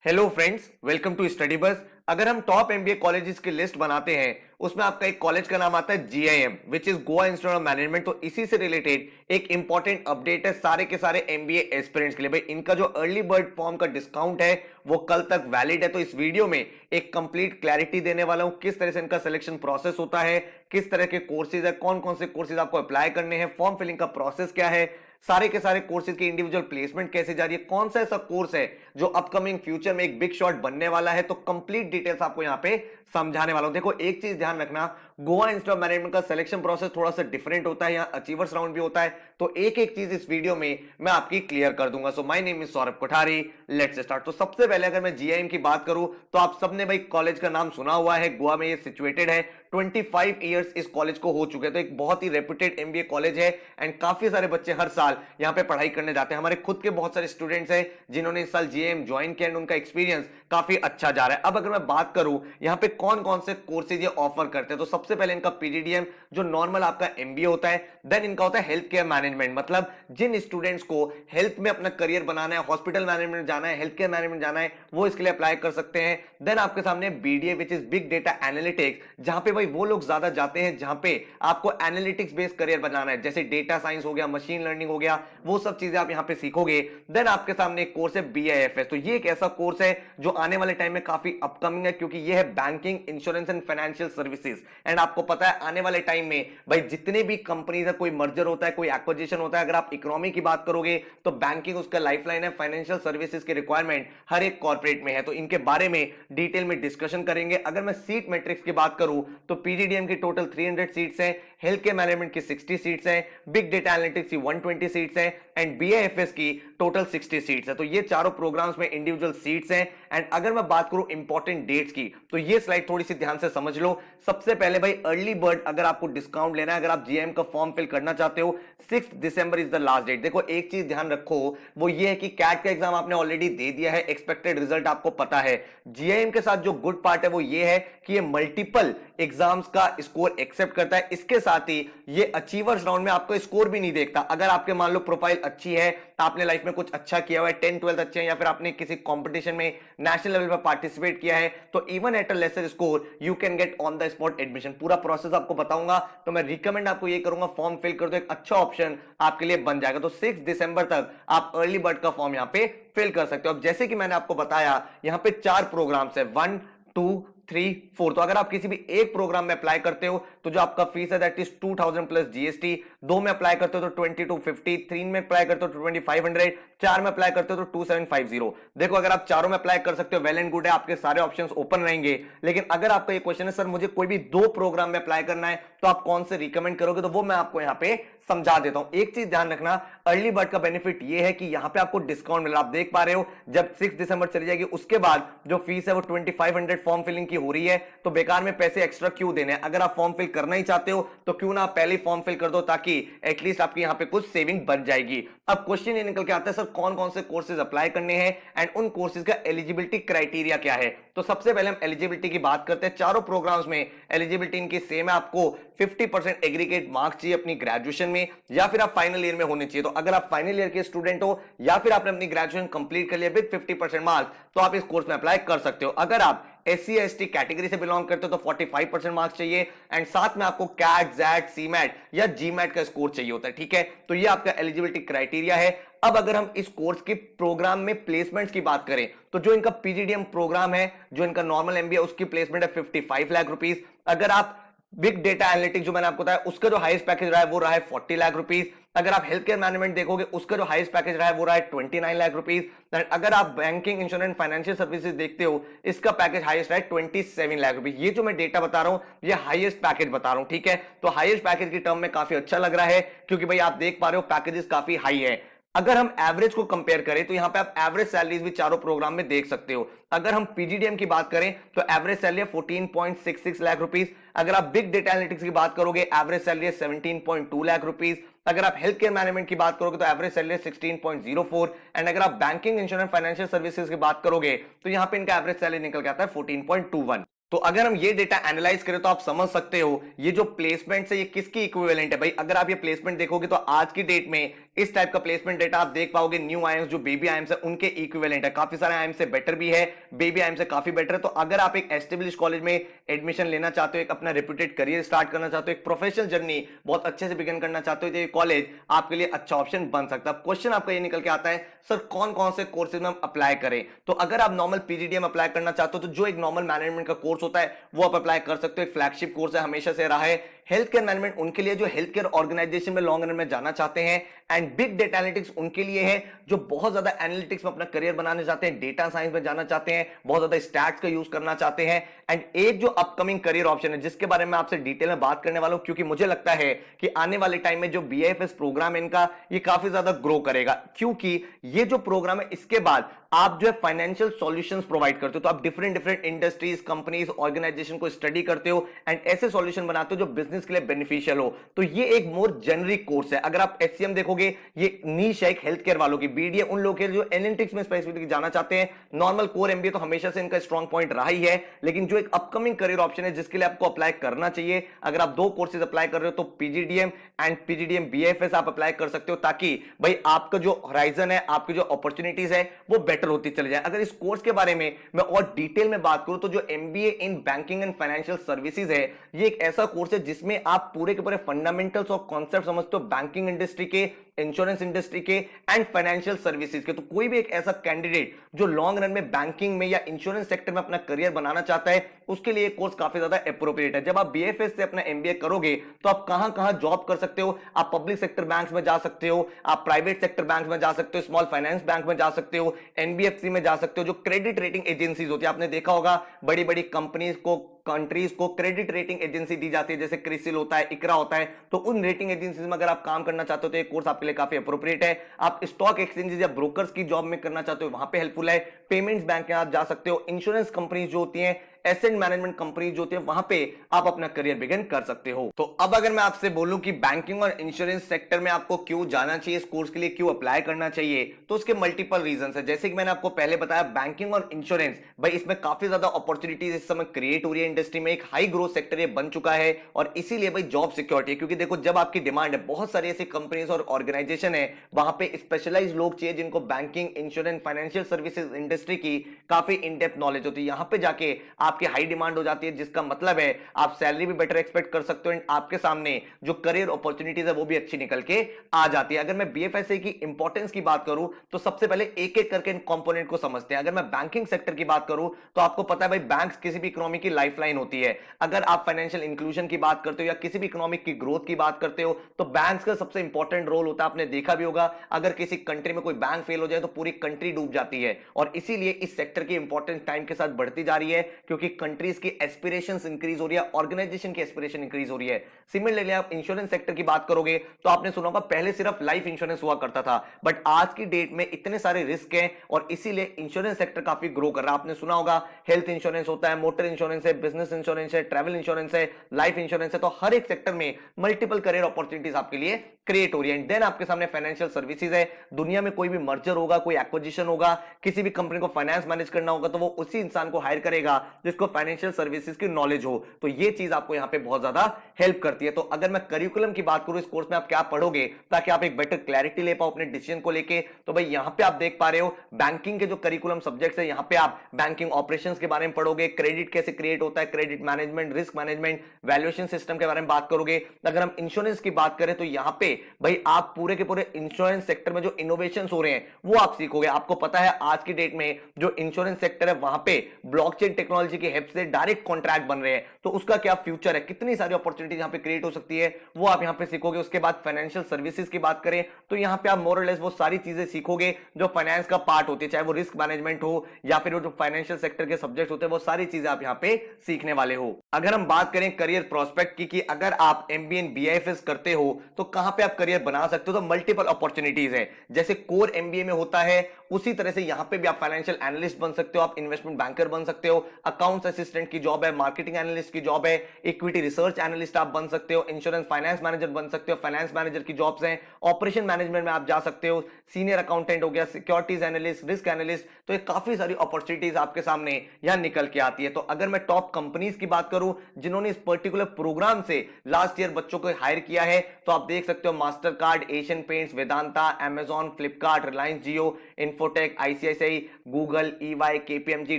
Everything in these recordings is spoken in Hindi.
Hello friends, welcome to study bus. अगर हम टॉप एमबीए कॉलेजेस की लिस्ट बनाते हैं उसमें आपका एक कॉलेज का नाम आता है GIM which is Goa institute of management. तो इसी से रिलेटेड एक इंपॉर्टेंट अपडेट है सारे के सारे एमबीए एस्पिरेंट्स के लिए। भाई इनका जो अर्ली बर्ड फॉर्म का डिस्काउंट है वो कल तक वैलिड है। तो इस वीडियो में एक कंप्लीट क्लैरिटी देने वाला हूं किस तरह से इनका सिलेक्शन प्रोसेस होता है, किस तरह के कोर्सेज है, कौन कौन से कोर्सेज आपको अप्लाई करने हैं, फॉर्म फिलिंग का प्रोसेस क्या है, सारे के सारे कोर्सेज की इंडिविजुअल प्लेसमेंट कैसे जा रही है, कौन सा ऐसा कोर्स है जो अपकमिंग फ्यूचर में एक बिग शॉट बनने वाला है। तो कंप्लीट डिटेल्स आपको यहां पे समझाने वाला हूं। देखो एक चीज ध्यान रखना, गोवा इंस्टीट्यूट ऑफ मैनेजमेंट का सिलेक्शन प्रोसेस थोड़ा सा डिफरेंट होता है, यहां अचीवर्स राउंड भी होता है। तो एक एक चीज इस वीडियो में मैं आपकी क्लियर कर दूंगा। So my name is Saurabh Kothari, let's start. तो सबसे पहले अगर मैं जीआईएम की बात करूं तो आप सबने भाई कॉलेज का नाम सुना हुआ है, गोवा में ये सिचुएटेड है। 25 इयर्स इस कॉलेज को हो चुके हैं, तो एक बहुत ही रेप्यूटेड एमबीए कॉलेज है एंड काफी सारे बच्चे हर साल यहां पे पढ़ाई करने जाते हैं। हमारे खुद के बहुत सारे स्टूडेंट्स हैं जिन्होंने इस साल जीएम ज्वाइन किया एंड उनका एक्सपीरियंस काफी अच्छा जा रहा है। अब अगर मैं बात करूं यहां पे कौन कौन से कोर्सेज ये ऑफर करते हैं, तो सबसे पहले इनका पीजीडीएम जो नॉर्मल आपका एमबीए होता है, देन इनका होता है हेल्थ केयर मैनेजमेंट, मतलब जिन स्टूडेंट्स को हेल्थ में अपना करियर बनाना है, हॉस्पिटल मैनेजमेंट जाना है, हेल्थ केयर मैनेजमेंट जाना है, वो इसके लिए अप्लाई कर सकते हैं। देन आपके सामने BDA which is big data analytics, जहां पे भाई वो लोग ज्यादा जाते हैं जहां पे आपको एनालिटिक्स बेस्ड करियर बनाना है, जैसे डेटा साइंस हो गया, मशीन लर्निंग हो गया, वो सब चीजें आप यहां पे सीखोगे। देन आपके सामने एक कोर्स है बीआईएफएस। तो ये एक ऐसा कोर्स है जो आने वाले टाइम में काफी अपकमिंग है, क्योंकि ये है banking, insurance and financial services. And आपको पता है आने वाले टाइम में भाई जितने भी कंपनीज है, कोई मर्जर होता है, कोई एक्विजिशन होता है, अगर आप इकोनॉमी की बात करोगे तो बैंकिंग उसका लाइफलाइन है, फाइनेंशियल सर्विसेज की रिक्वायरमेंट हर एक कॉर्पोरेट में है। तो इनके बारे में डिटेल में डिस्कशन करेंगे। अगर मैं सीट मैट्रिक्स की बात करूं तो पीजीडीएम की टोटल 300 सीट्स हैं, हेल्थ केयर मैनेजमेंट की 60 सीट्स हैं, बिग डेटा एनालिटिक्स की 120 सीट्स हैं एंड बीएएफएस की टोटल 60 सीट्स है। तो ये चारों प्रोग्राम्स में इंडिविजुअल सीट्स हैं। एंड अगर मैं बात करूं इंपॉर्टेंट डेट्स की तो ये स्लाइड थोड़ी सी ध्यान से समझ लो। सबसे पहले भाई अर्ली बर्ड अगर आपको डिस्काउंट लेना है, अगर आप जीएम का फॉर्म फिल करना चाहते हो, 6 दिसंबर इज द लास्ट डेट। देखो एक चीज ध्यान रखो, वो ये है कि कैट का एग्जाम आपने ऑलरेडी दे दिया है, एक्सपेक्टेड रिजल्ट आपको पता है। जीएम के साथ जो गुड पार्ट है वो ये है कि ये मल्टीपल एग्जाम्स का स्कोर एक्सेप्ट करता है। इसके साथ ही ये अचीवर्स राउंड में आपको स्कोर भी नहीं देखता। अगर आपके मान लो प्रोफाइल अच्छी है, आपने लाइफ में कुछ अच्छा किया हुआ है, 10 12 अच्छे हैं, या फिर आपने किसी कंपटीशन में नेशनल लेवल पर पार्टिसिपेट किया है, तो even at a lesser score you can get on the spot admission. पूरा प्रोसेस आपको बताऊंगा, तो मैं रिकमेंड आपको ये करूंगा फॉर्म फिल कर दो, एक अच्छा ऑप्शन आपके लिए बन जाएगा। तो 6 दिसंबर तक आप अर्ली बर्ड का फॉर्म यहां पे फिल कर सकते हो। अब जैसे कि मैंने आपको बताया यहां पे 4 प्रोग्राम्स है, 1 2 3 4। तो अगर आप किसी भी एक प्रोग्राम में अप्लाई करते हो तो जो आपका फीस है दैट इज 2000 प्लस जीएसटी, 2 में अप्लाई करते हो तो 2250, 3 में अप्लाई करते हो तो 2500, 4 में अप्लाई करते हो तो 2750। देखो अगर आप चारों में अप्लाई कर सकते हो वेल एंड गुड है, आपके सारे ऑप्शंस ओपन रहेंगे। लेकिन अगर आपका ये क्वेश्चन है सर मुझे कोई भी 2 प्रोग्राम में अप्लाई करना है तो आप कौन से रिकमेंड करोगे, तो वो मैं आपको यहां पे समझा देता हूं। एक चीज ध्यान रखना, अर्ली बर्ड का बेनिफिट ये है कि यहां पे आपको डिस्काउंट मिल रहा है। आप देख पा रहे हो जब 6 दिसंबर चली जाएगी उसके बाद जो फीस है वो 2500 फॉर्म फिलिंग की हो रही है, तो बेकार में पैसे एक्स्ट्रा क्यों देने। अगर आप फॉर्म फिल करना ही चाहते हो तो क्यों ना आप पहले ही फॉर्म फिल कर दो, ताकि एटलीस्ट आपकी यहां पे कुछ सेविंग बन जाएगी। अब क्वेश्चन ये निकल के आता है सर कौन कौन से कोर्सेज अप्लाई करने हैं एंड उन कोर्सेज का एलिजिबिलिटी क्राइटेरिया क्या है। तो सबसे पहले हम एलिजिबिलिटी की बात करते हैं। चारों प्रोग्राम्स में एलिजिबिलिटी इनकी सेम है, आपको 50% एग्रीगेट मार्क्स चाहिए अपनी ग्रेजुएशन में, या फिर आप फाइनल ईयर में होने चाहिए। तो अगर आप फाइनल ईयर के स्टूडेंट हो या फिर आपने अपनी ग्रेजुएशन कंप्लीट कर लिया विद 50% मार्क्स, तो आप इस कोर्स में अप्लाई कर सकते हो। अगर आप एससी एसटी कैटेगरी से बिलोंग करते हो तो 45% मार्क्स चाहिए एंड साथ में आपको कैट जैट सीमैट या जीमैट का स्कोर चाहिए होता है। ठीक है, तो ये आपका एलिजिबिलिटी क्राइटेरिया है। अब अगर हम इस कोर्स के प्रोग्राम में प्लेसमेंट्स की बात करें तो जो इनका पीजीडीएम प्रोग्राम है, जो इनका नॉर्मल एमबीए, उसकी प्लेसमेंट है 55 लाख रुपीस। अगर आप बिग डेटा एनालिटिक्स जो मैंने आपको बताया उसका जो हाईएस्ट पैकेज रहा है वो रहा है 40 लाख रुपीस। अगर आप हेल्थ केयर मैनेजमेंट देखोगे उसका जो हाईएस्ट पैकेज रहा है वो रहा है 29 लाख रुपीस। अगर आप बैंकिंग, इंश्योरेंस, फाइनेंशियल सर्विसेज देखते हो इसका पैकेज हाईएस्ट रहा है 27 लाख रुपीस। ये जो मैं डेटा बता रहा हूं ये हाईएस्ट पैकेज बता रहा हूं। ठीक है, तो हाईएस्ट पैकेज की टर्म में काफी अच्छा लग रहा है, क्योंकि भाई आप देख पा रहे हो पैकेजेस काफी हाई है। अगर हम एवरेज को कंपेयर करें तो यहां पे आप एवरेज सैलरीज भी चारों प्रोग्राम में देख सकते हो। अगर हम पीजीडीएम की बात करें तो एवरेज सैलरी है 14.66 लाख रुपीस। अगर आप बिग डेटा एनालिटिक्स की बात करोगे एवरेज सैलरी है 17.2 लाख रुपीस। अगर आप हेल्थ केयर मैनेजमेंट की बात करोगे तो एवरेज सैलरी है 16.04। एंड अगर आप बैंकिंग, इंश्योरेंस, फाइनेंशियल सर्विसेज की बात करोगे तो यहां पे इनका एवरेज सैलरी निकल के आता है 14.21। तो अगर हम ये डेटा एनालाइज करें तो आप समझ सकते हो ये जो प्लेसमेंट है ये किसकी इक्विवेलेंट है भाई। अगर आप ये प्लेसमेंट देखोगे तो आज की डेट में इस टाइप का प्लेसमेंट डेटा आप देख पाओगे न्यू आईएम्स जो बेबी आईएम्स है उनके इक्विवेलेंट है। काफी सारे आईएम्स से बेटर भी है, बेबी आईएम्स से काफी बेटर है। तो अगर आप एक एस्टेब्लिश कॉलेज में एडमिशन लेना चाहते हो, एक अपना रेप्यूटेड करियर स्टार्ट करना चाहते हो, एक प्रोफेशनल जर्नी बहुत अच्छे से बिगिन करना चाहते हो, तो ये कॉलेज आपके लिए अच्छा ऑप्शन बन सकता है। क्वेश्चन आपका ये निकल के आता है सर कौन कौन से कोर्सेज में हम अप्लाई करें। तो अगर आप नॉर्मल पीजीडीएम अप्लाई करना चाहते हो तो जो एक नॉर्मल मैनेजमेंट का कोर्स होता है वो आप अप्लाई कर सकते हो। एक फ्लैगशिप कोर्स है, हमेशा से रहा है हेल्थ केयर मैनेजमेंट उनके लिए जो हेल्थ केयर ऑर्गेनाइजेशन में लॉन्ग रन में जाना चाहते हैं, एंड बिग डेटा एनालिटिक्स उनके लिए है जो बहुत ज्यादा एनालिटिक्स में अपना करियर बनाना चाहते हैं, डेटा साइंस में जाना चाहते हैं, बहुत ज्यादा स्टैट्स का यूज करना चाहते हैं। एंड एक जो अपकमिंग करियर ऑप्शन है जिसके बारे में आपसे डिटेल में बात करने वाला हूं, क्योंकि मुझे लगता है कि आने वाले टाइम में जो बीएफएस प्रोग्राम है इनका ये काफी ज्यादा ग्रो करेगा, क्योंकि ये जो प्रोग्राम है इसके बाद आप जो है फाइनेंशियल सॉल्यूशंस प्रोवाइड करते हो। तो आप different different industries, companies, organization को स्टडी करते हो एंड ऐसे सॉल्यूशन बनाते हो जो बिजनेस के लिए बेनिफिशियल हो। तो ये एक मोर जेनरिक कोर्स है। अगर आप एचसीएम देखोगे ये नीश है एक हेल्थ केयर वालों की, बीडीएम उन लोगों के जो एनालिटिक्स में स्पेसिफिकली जाना चाहते हैं। नॉर्मल कोर एमबीए तो हमेशा से इनका स्ट्रॉन्ग पॉइंट रहा ही है, लेकिन जो एक अपकमिंग करियर ऑप्शन है जिसके लिए आपको अप्लाई करना चाहिए, अगर आप दो कोर्सेज अप्लाई कर रहे हो तो पीजीडीएम एंड पीजीडीएम बीएफएस आप अप्लाई कर सकते हो, ताकि भाई आपका जो होराइजन है, आपकी जो अपॉर्चुनिटीज है वो बेटर होती चले जाए। अगर इस कोर्स के बारे में मैं और डिटेल में बात करूं तो जो MBA in banking and financial services है ये एक ऐसा कोर्स है जिसमें आप पूरे के पूरे फंडामेंटल्स और कॉन्सेप्ट समझते हो बैंकिंग इंडस्ट्री के, इंश्योरेंस इंडस्ट्री के एंड फाइनेंशियल सर्विसेज के। तो कोई भी एक ऐसा कैंडिडेट जो लॉन्ग रन में बैंकिंग में या इंश्योरेंस सेक्टर में अपना करियर बनाना चाहता है उसके लिए कोर्स काफी ज्यादा एप्रोप्रिएट है। जब आप बीएफएस से अपना एमबीए करोगे तो आप कहां कहां जॉब कर सकते हो, आप पब्लिक सेक्टर बैंक्स में जा सकते हो, आप प्राइवेट सेक्टर बैंक में जा सकते हो, स्मॉल फाइनेंस बैंक में जा सकते हो, एनबीएफसी में जा सकते हो। जो क्रेडिट रेटिंग एजेंसीज होती है, आपने देखा होगा बड़ी बड़ी कंपनीज को, कंट्रीज को क्रेडिट रेटिंग एजेंसी दी जाती है, जैसे क्रिसिल होता है, इकरा होता है। तो उन रेटिंग एजेंसीज में अगर आप काम करना चाहते हो तो ये कोर्स आपके लिए काफी अप्रोप्रिएट है। आप स्टॉक एक्सचेंजेस या ब्रोकर्स की जॉब में करना चाहते हो वहां पे हेल्पफुल है। पेमेंट्स बैंक में आप जा सकते हो, इंश्योरेंस कंपनीज जो होती हैं, एसेट मैनेजमेंट कंपनी जो होती है वहां पे आप अपना करियर बिगिन कर सकते हो। तो अब अगर मैं आपसे बोलूं कि बैंकिंग और इंश्योरेंस सेक्टर में आपको क्यों जाना चाहिए, इस कोर्स के लिए क्यों अप्लाई करना चाहिए, तो उसके मल्टीपल रीजंस है। जैसे कि मैंने आपको पहले बताया बैंकिंग और इंश्योरेंस भाई इसमें काफी ज्यादा अपॉर्चुनिटीज इस समय क्रिएट हो रही है इंडस्ट्री में, एक हाई ग्रोथ सेक्टर ये बन चुका है और इसीलिए भाई जॉब सिक्योरिटी है। क्योंकि देखो जब आपकी डिमांड है, बहुत सारी ऐसी कंपनीज और ऑर्गेनाइजेशन है वहां पे स्पेशलाइज लोग चाहिए जिनको banking, insurance, financial services industry की काफी इन डेप्थ नॉलेज होती है। यहां पे जाके आपकी हाई डिमांड हो जाती है, जिसका मतलब है आप सैलरी भी बेटर एक्सपेक्ट कर सकते हो एंड आपके सामने जो करियर अपॉर्चुनिटीज है वो भी अच्छी निकल के आ जाती है। अगर मैं बीएफएसए की इंपॉर्टेंस की बात करूं तो सबसे पहले एक एक करके इन कंपोनेंट को समझते हैं। अगर मैं बैंकिंग सेक्टर की बात करूं तो आपको पता है भाई बैंक्स किसी भी इकोनॉमी की लाइफलाइन होती है। अगर आप फाइनेंशियल इंक्लूजन की बात करते हो या किसी भी इकोनॉमिक की ग्रोथ की बात करते हो तो बैंक्स का सबसे इंपॉर्टेंट रोल होता है। आपने देखा भी होगा अगर किसी कंट्री में कोई बैंक फेल हो जाए तो पूरी कंट्री डूब जाती है, और इसीलिए इस सेक्टर की इंपॉर्टेंस टाइम के साथ बढ़ती जा रही है, क्योंकि कंट्रीज की एस्पिरेशंस इंक्रीज हो रही है, ऑर्गेनाइजेशन की एस्पिरेशन इंक्रीज हो रही है। सिमिलरली आप इंश्योरेंस सेक्टर की बात करोगे तो आपने सुना होगा पहले सिर्फ लाइफ इंश्योरेंस हुआ करता था, बट आज की डेट में इतने सारे रिस्क हैं और इसीलिए इंश्योरेंस सेक्टर काफी ग्रो कर रहा है। आपने सुना होगा हेल्थ इंश्योरेंस होता है, मोटर इंश्योरेंस है, बिजनेस इंश्योरेंस है, ट्रैवल इंश्योरेंस है, लाइफ इंश्योरेंस है। तो हर एक सेक्टर में मल्टीपल करियर अपॉर्चुनिटीज आपके लिए क्रिएट हो रही है। देन आपके सामने फाइनेंशियल सर्विसेज है। दुनिया में कोई भी मर्जर होगा, कोई एक्विजिशन होगा, किसी भी कंपनी को फाइनेंस मैनेज करना होगा तो वो उसी इंसान को हायर करेगा जिसको फाइनेंशियल सर्विसेज की नॉलेज हो। तो ये चीज आपको यहां पे बहुत ज्यादा हेल्प करती है। तो अगर मैं करिकुलम की बात करूं, इस कोर्स में आप क्या पढ़ोगे ताकि आप एक बेटर क्लैरिटी ले पाओ अपने डिसीजन को लेके, तो भाई यहां पे आप देख पा रहे हो बैंकिंग के जो करिकुलम सब्जेक्ट्स है, यहां पे आप बैंकिंग ऑपरेशंस के बारे में पढ़ोगे, क्रेडिट कैसे क्रिएट होता है, credit management, risk management, valuation system के बारे में बात करोगे। अगर हम इंश्योरेंस की बात करें तो यहां पे भाई आप पूरे के पूरे इंश्योरेंस सेक्टर में जो इनोवेशंस हो रहे हैं वो आप सीखोगे। आपको पता है आज की डेट में जो इंश्योरेंस सेक्टर है वहां पे ब्लॉकचेन टेक्नोलॉजी की हेल्प से डायरेक्ट कॉन्ट्रैक्ट बन रहे हैं, तो उसका क्या फ्यूचर है, कितनी सारी अपॉर्चुनिटीज यहां पे क्रिएट हो सकती है वो आप यहां पे सीखोगे। उसके बाद फाइनेंशियल सर्विसेज की बात करें तो यहां पे आप मोर और लेस वो सारी चीजें सीखोगे जो फाइनेंस का पार्ट होती है, चाहे वो रिस्क मैनेजमेंट हो या फिर वो जो फाइनेंशियल सेक्टर के सब्जेक्ट होते हैं वो सारी चीजें आप यहां पे सीखने वाले हो। अगर हम बात करें करियर प्रोस्पेक्ट की कि अगर आप एमबीए बीआईएफएस करते हो तो कहां पे आप करियर बना सकते हो। तो मल्टीपल अपॉर्चुनिटीज है, जैसे कोर एमबीए में होता है उसी तरह से यहां पे भी आप फाइनेंशियल एनालिस्ट बन सकते हो, आप इन्वेस्टमेंट बैंकर बन सकते हो, अकाउंट्स असिस्टेंट की जॉब है, मार्केटिंग एनालिस्ट की जॉब है, इक्विटी रिसर्च एनालिस्ट आप बन सकते हो, इंश्योरेंस फाइनेंस मैनेजर बन सकते हो, फाइनेंस मैनेजर की जॉब्स हैं, ऑपरेशन मैनेजमेंट में आप जा सकते हो, सीनियर अकाउंटेंट हो गया, सिक्योरिटीज एनालिस्ट, रिस्क एनालिस्ट। तो ये काफी सारी अपॉर्चुनिटीज आपके सामने यहां निकल के आती है। तो अगर मैं टॉप कंपनीज की बात करूं जिन्होंने इस पर्टिकुलर प्रोग्राम से लास्ट ईयर बच्चों को हायर किया है, तो आप देख सकते हो Mastercard, Asian Paints, Vedanta, Amazon, Flipkart, Reliance Jio, Infotech, ICICI, Google, EY, KPMG,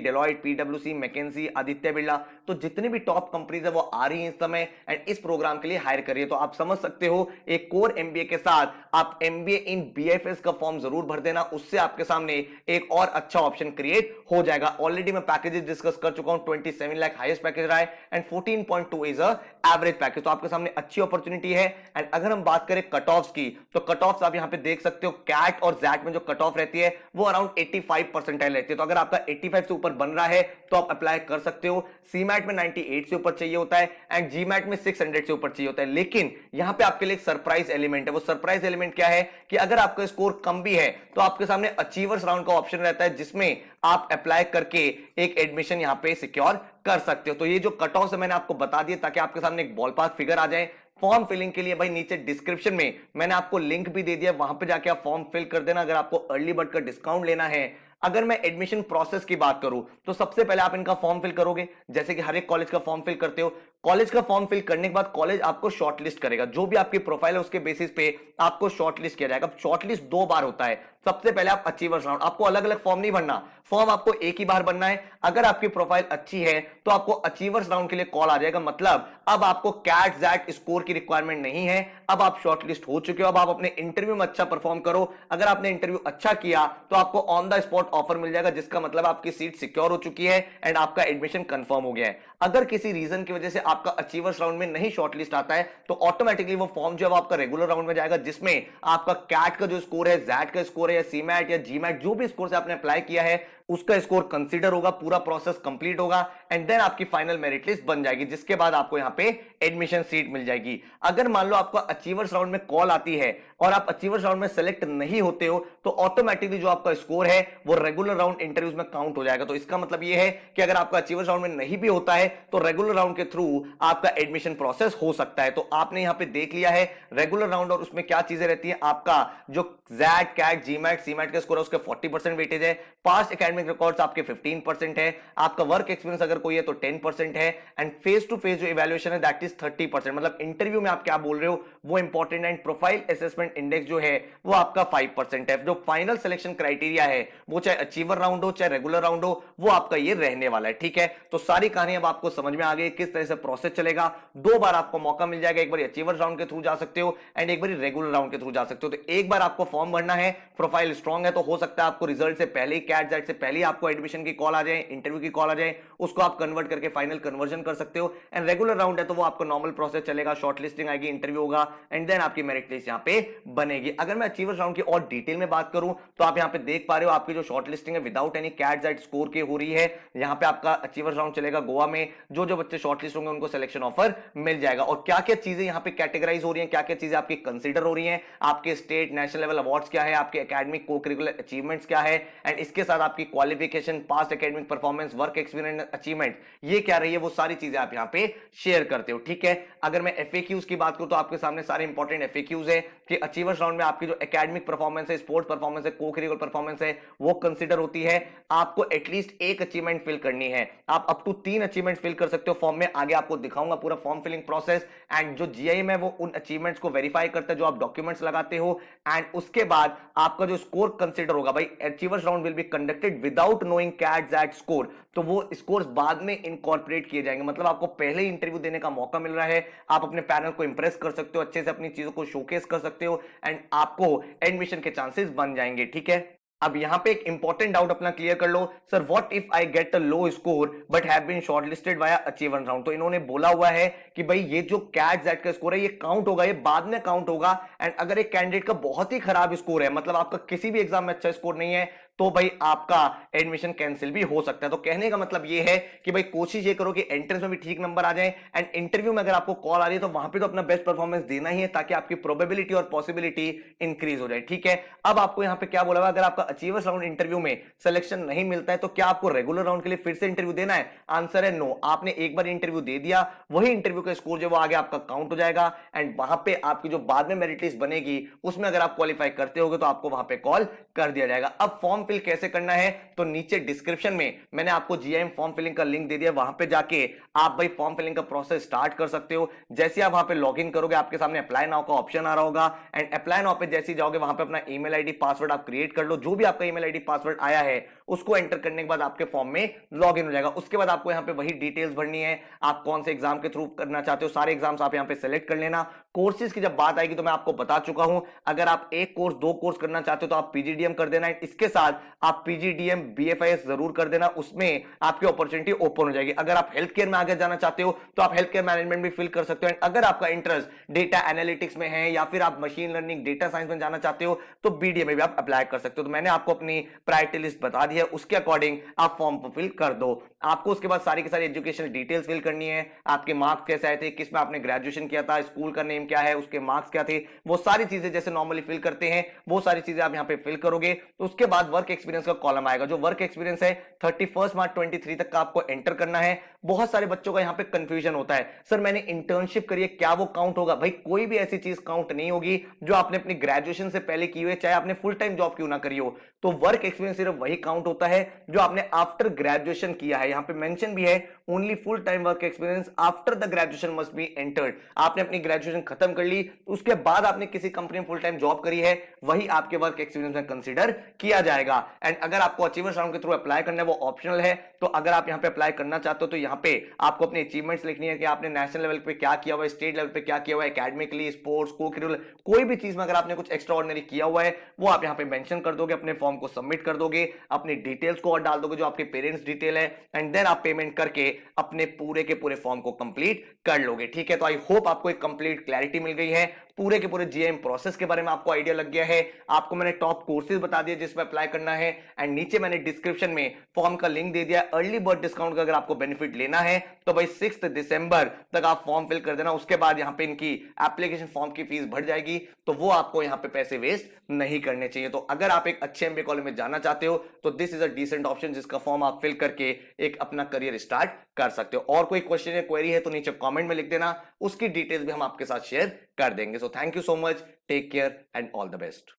Deloitte, पीडब्ल्यूसी, मैकेंजी, आदित्य बिरला। तो जितनी भी टॉप कंपनीज है वो आ रही हैं इस समय एंड इस प्रोग्राम के लिए हायर कर रही है। तो आप समझ सकते हो एक कोर एमबीए के साथ आप एमबीए इन बीएफएस का फॉर्म जरूर भर देना, उससे आपके सामने एक और अच्छा ऑप्शन क्रिएट हो जाएगा। ऑलरेडी मैं पैकेजेस डिस्कस कर चुका हूं, 27 लाख हाईएस्ट पैकेज रहा है and 14.2 is a average package. तो आपके सामने अच्छी अपॉर्चुनिटी है। एंड अगर हम बात करें कट ऑफ्स की, तो कट ऑफ्स आप यहां पे देख सकते हो, कैट और जैट में जो कट ऑफ रहती है वो अराउंड 85 परसेंटाइल रहती है। तो अगर आपका 85 से ऊपर बन रहा है तो आप अप्लाई कर सकते हो। सीमैट में 98 से ऊपर चाहिए होता है एंड जीमैट में 600 से ऊपर चाहिए होता है। लेकिन यहां पे आपके लिए एक सरप्राइज एलिमेंट है। वो सरप्राइज एलिमेंट क्या है कि अगर आपका स्कोर कम भी है तो आपके सामने अचीवर्स राउंड का ऑप्शन रहता है, जिसमें आप अप्लाई करके एक एडमिशन यहां पे सिक्योर कर सकते हो। तो ये जो कट ऑफ है मैंने आपको बता दिया ताकि आपके सामने एक बॉल पास फिगर आ जाए। फॉर्म फिलिंग के लिए भाई नीचे डिस्क्रिप्शन में मैंने आपको लिंक भी दे दिया, वहां पे जाके आप फॉर्म फिल कर देना अगर आपको अर्ली बर्ड का डिस्काउंट लेना है। अगर मैं एडमिशन प्रोसेस की बात करूं तो सबसे पहले आप इनका फॉर्म फिल करोगे, जैसे कि हर एक कॉलेज का फॉर्म फिल करते हो। कॉलेज का फॉर्म फिल करने के बाद कॉलेज आपको शॉर्टलिस्ट करेगा, जो भी आपकी प्रोफाइल है उसके बेसिस पे आपको शॉर्टलिस्ट किया जाएगा। शॉर्टलिस्ट 2 बार होता है। सबसे पहले आप अचीवर्स राउंड, आपको अलग अलग फॉर्म नहीं भरना, फॉर्म आपको एक ही बार बनना है। अगर आपकी प्रोफाइल अच्छी है तो आपको अचीवर्स राउंड के लिए कॉल आ जाएगा, मतलब अब आपको कैट जैट स्कोर की रिक्वायरमेंट नहीं है, अब आप शॉर्टलिस्ट हो चुके हो। अब आप अपने इंटरव्यू में अच्छा परफॉर्म करो, अगर आपने इंटरव्यू अच्छा किया तो आपको ऑन द स्पॉट ऑफर मिल जाएगा, जिसका मतलब आपकी सीट सिक्योर हो चुकी है एंड आपका एडमिशन कंफर्म हो गया है। अगर किसी रीजन की वजह से आपका अचीवर्स राउंड में नहीं शॉर्टलिस्ट आता है तो ऑटोमेटिकली वो फॉर्म जो है आपका रेगुलर राउंड में जाएगा, जिसमें आपका कैट का जो स्कोर है, जैट का स्कोर है, या सीमैट या जीमैट जो भी स्कोर से आपने अप्लाई किया है उसका स्कोर कंसीडर होगा, पूरा प्रोसेस कंप्लीट होगा एंड देन आपकी फाइनल मेरिट लिस्ट बन जाएगी, जिसके बाद आपको यहां पे एडमिशन सीट मिल जाएगी। अगर मान लो आपका अचीवर्स राउंड में कॉल आती है और आप अचीवर्स राउंड में सेलेक्ट नहीं होते हो तो ऑटोमेटिकली जो आपका स्कोर है वो रेगुलर राउंड इंटरव्यूज में काउंट हो जाएगा। तो इसका मतलब ये है कि अगर आपका अचीवर्स राउंड में नहीं भी होता है तो रेगुलर राउंड के थ्रू आपका एडमिशन प्रोसेस हो सकता है। तो आपने यहां पे देख लिया है रेगुलर राउंड और उसमें क्या चीजें रहती है। आपका जो जैट, कैट, जीमैट, सीमैट का स्कोर है उसके 40% वेटेज है, पास्ट एकेडमिक रिकॉर्ड्स आपके 15% है, आपका वर्क एक्सपीरियंस अगर कोई है तो 10% है एंड फेस टू फेस जो इवैल्यूएशन है दैट इज 30%। मतलब इंटरव्यू में आप क्या बोल रहे हो वो इंपॉर्टेंट है। प्रोफाइल असेसमेंट इंडेक्स जो है वो आपका 5% है। जो फाइनल सिलेक्शन क्राइटेरिया है वो चाहे अचीवर राउंड हो चाहे रेगुलर राउंड हो वो आपका ये रहने वाला है। ठीक है, तो सारी कहानी अब आपको समझ में आ गई किस तरह से प्रोसेस चलेगा। 2 बार आपको मौका मिल जाएगा, एक बार अचीवर राउंड के थ्रू जा सकते हो एंड एक बार रेगुलर राउंड के थ्रू जा सकते हो। तो एक बार आपको फॉर्म भरना है, प्रोफाइल स्ट्रांग है तो हो सकता है आपको रिजल्ट से पहले ही, कैट जैट से पहले ही आपको एडमिशन की कॉल आ जाए, इंटरव्यू की कॉल आ जाए, उसको आप कन्वर्ट करके फाइनल कन्वर्जन कर सकते हो। एंड रेगुलर राउंड है तो वो आपका नॉर्मल प्रोसेस चलेगा, शॉर्टलिस्टिंग आएगी, इंटरव्यू होगा एंड देन आपकी मेरिट लिस्ट यहां पे बनेगी। अगर मैं अचीवर्स राउंड की और डिटेल में बात करूं तो आप यहां पे देख पा रहे हो आपकी जो शॉर्टलिस्टिंग है without any CAT XAT score के हो रही है। यहां पे आपका अचीवर्स राउंड चलेगा गोवा में, जो जो बच्चे शॉर्टलिस्ट होंगे उनको सिलेक्शन ऑफर मिल जाएगा। और क्या क्या चीजें यहां पे कैटेगराइज हो रही हैं, क्या क्या चीजें आपकी कंसीडर हो रही हैं, आपके स्टेट नेशनल लेवल अवार्ड्स क्या है, आपके एकेडमिक को करिकुलर अचीवमेंट्स क्या है एंड इसके साथ आपकी qualification, past academic performance, work experience, achievement ये क्या रही है, वो सारी चीजें आप यहां पे शेयर करते हो। ठीक है, अगर मैं एफएक्यूज की बात करूं तो आपके सामने सारे इंपॉर्टेंट एफएक्यूज है कि अचीवर्स राउंड में आपकी जो एकेडमिक परफॉर्मेंस है, स्पोर्ट्स परफॉर्मेंस है, को करिकुलर परफॉर्मेंस है वो कंसीडर होती है। आपको एटलीस्ट एक अचीवमेंट फिल करनी है, आप अप टू 3 अचीवमेंट फिल कर सकते हो फॉर्म में। आगे आपको दिखाऊंगा पूरा फॉर्म फिलिंग प्रोसेस एंड जो जीआईएम है वो उन अचीवमेंट्स को वेरीफाई करता है जो आप डॉक्यूमेंट्स लगाते हो एंड उसके बाद आपका जो स्कोर कंसीडर होगा, भाई achievers round will be conducted without knowing CAT XAT score, तो वो स्कोर्स बाद में इनकॉर्पोरेट किए जाएंगे। मतलब आपको पहले ही इंटरव्यू देने का मौका मिल रहा है, आप अपने पैनल को इंप्रेस कर सकते हो, अच्छे से अपनी चीजों को शोकेस कर सकते हो एंड आपको एडमिशन के चांसेस बन जाएंगे। ठीक है, अब यहां पे एक इंपॉर्टेंट डाउट अपना क्लियर कर लो, sir what if I get a low score but have been shortlisted via achiever round. तो इन्होंने बोला हुआ है कि भाई ये जो कैट जैट का स्कोर है ये काउंट होगा, ये बाद में काउंट होगा एंड अगर एक कैंडिडेट का बहुत ही खराब स्कोर है, मतलब आपका किसी भी एग्जाम में अच्छा स्कोर नहीं है, तो भाई आपका एडमिशन कैंसिल भी हो सकता है। तो कहने का मतलब ये है कि भाई कोशिश ये करो कि एंट्रेंस में भी ठीक नंबर आ जाए, एंड इंटरव्यू में अगर आपको कॉल आ रही है तो वहां पे तो अपना बेस्ट परफॉर्मेंस देना ही है, ताकि आपकी प्रोबेबिलिटी और पॉसिबिलिटी इंक्रीज हो जाए। ठीक है, अब आपको यहां पे क्या बोला हुआ, अगर आपका अचीवर्स राउंड इंटरव्यू में सिलेक्शन नहीं मिलता है तो क्या आपको रेगुलर राउंड के लिए फिर से इंटरव्यू देना है? आंसर है नो। आपने एक बार इंटरव्यू दे दिया, वही इंटरव्यू का स्कोर जो वो आगे आपका काउंट हो जाएगा, एंड वहां पे आपकी जो बाद में मेरिट लिस्ट बनेगी उसमें अगर आप क्वालिफाई करते होगे तो आपको वहां पे कॉल कर दिया जाएगा। अब फॉर्म फिल कैसे करना है, तो नीचे डिस्क्रिप्शन में मैंने आपको जीआईएम फॉर्म फिलिंग का लिंक दे दिया, वहां पे जाके आप भाई फॉर्म फिलिंग का प्रोसेस स्टार्ट कर सकते हो। जैसे आप वहां पे लॉग इन करोगे आपके सामने अप्लाई नाउ का ऑप्शन आ रहा होगा, एंड अप्लाई नाउ पे जैसे जाओगे वहां पे अपना ईमेल आईडी पासवर्ड आप क्रिएट कर लो। जो भी आपका ईमेल आईडी पासवर्ड आया है उसको एंटर करने के बाद आपके फॉर्म में लॉग इन हो जाएगा। उसके बाद आपको यहाँ पे वही डिटेल्स भरनी है, आप कौन से एग्जाम के थ्रू करना चाहते हो, सारे एग्जाम्स आप यहाँ पे सेलेक्ट कर लेना। कोर्सेज की जब बात आएगी तो मैं आपको बता चुका हूं, अगर आप एक कोर्स दो कोर्स करना चाहते हो तो आप पीजीडीएम कर देना, इसके साथ आप पीजीडीएम बीएफआईएस जरूर कर देना, उसमें आपकी अपॉर्चुनिटी ओपन हो जाएगी। अगर आप हेल्थ केयर में आगे जाना चाहते हो तो आप हेल्थ केयर मैनेजमेंट भी फिल कर सकते हो, एंड अगर आपका इंटरेस्ट डेटा एनालिटिक्स में है या फिर आप मशीन लर्निंग डेटा साइंस में जाना चाहते हो तो बीडीए में भी आप अप्लाई कर सकते हो। तो मैंने आपको अपनी प्रायोरिटी लिस्ट बता दी है, उसके अकॉर्डिंग आप फॉर्म फिल कर दो। आपको उसके बाद सारी की सारी एजुकेशनल डिटेल्स फिल करनी है, आपके मार्क्स कैसे आए थे, किस में आपने ग्रेजुएशन किया था, स्कूल का नेम क्या है, उसके मार्क्स क्या थे, वो सारी चीजें जैसे नॉर्मली फिल करते हैं वो सारी चीजें आप यहां पे फिल करोगे। तो उसके बाद वर्क एक्सपीरियंस का कॉलम आएगा, जो वर्क एक्सपीरियंस है 31 मार्च 23 तक का आपको एंटर करना है। बहुत सारे बच्चों का यहां पे कंफ्यूजन होता है, सर मैंने इंटर्नशिप करी है क्या वो काउंट होगा? भाई कोई भी ऐसी चीज काउंट नहीं होगी जो आपने अपनी ग्रेजुएशन से पहले की हुई है, चाहे आपने फुल टाइम जॉब क्यों ना करी हो। तो वर्क एक्सपीरियंस सिर्फ वही काउंट होता है जो आपने आफ्टर ग्रेजुएशन किया है। यहां पे मेंशन भी है only full time work experience after the graduation must be entered. आपने अपनी ग्रेजुएशन खत्म कर ली, उसके बाद आपने किसी कंपनी में फुल टाइम जॉब करी है, वही आपके वर्क एक्सपीरियंस में कंसीडर किया जाएगा। एंड अगर आपको अचीवर्स राउंड के थ्रू अप्लाई करना है वो ऑप्शनल है, तो अगर आप यहां पे अप्लाई करना चाहते हो तो यहां पे आपको अपनी अचीवमेंट्स लिखनी है कि आपने नेशनल लेवल पे क्या किया हुआ है, स्टेट लेवल पे क्या किया हुआ है, एकेडमिकली, स्पोर्ट्स, को करिकुलर, कोई भी चीज में अगर आपने कुछ एक्स्ट्रा ऑर्डिनरी किया हुआ है वो आप यहां पे मेंशन कर दोगे, अपने फॉर्म को सबमिट कर दोगे, अपनी डिटेल्स को और डाल दोगे जो आपके पेरेंट्स डिटेल है, एंड देन आप पेमेंट करके अपने पूरे के पूरे फॉर्म को कंप्लीट कर लोगे। ठीक है, तो आई होप आपको एक कंप्लीट क्लैरिटी मिल गई है, पूरे के पूरे जीएम प्रोसेस के बारे में आपको आइडिया लग गया है। आपको मैंने टॉप कोर्सेज बता दिए जिसमें अप्लाई करना है, एंड नीचे मैंने डिस्क्रिप्शन में फॉर्म का लिंक दे दिया। अर्ली बर्ड डिस्काउंट का अगर आपको बेनिफिट लेना है तो भाई 6 दिसंबर तक आप फॉर्म फिल कर देना, उसके बाद यहां पे इनकी एप्लीकेशन फॉर्म की फीस बढ़ जाएगी, तो वो आपको यहां पे पैसे वेस्ट नहीं करने चाहिए। तो अगर आप एक अच्छे एमबीए कॉलेज में जाना चाहते हो तो this is a decent option, जिसका फॉर्म आप फिल करके एक अपना करियर स्टार्ट कर सकते हो। और कोई क्वेश्चन या क्वेरी है तो नीचे कमेंट में लिख देना, उसकी डिटेल्स भी हम आपके साथ शेयर कर देंगे। So thank you so much, take care and all the best.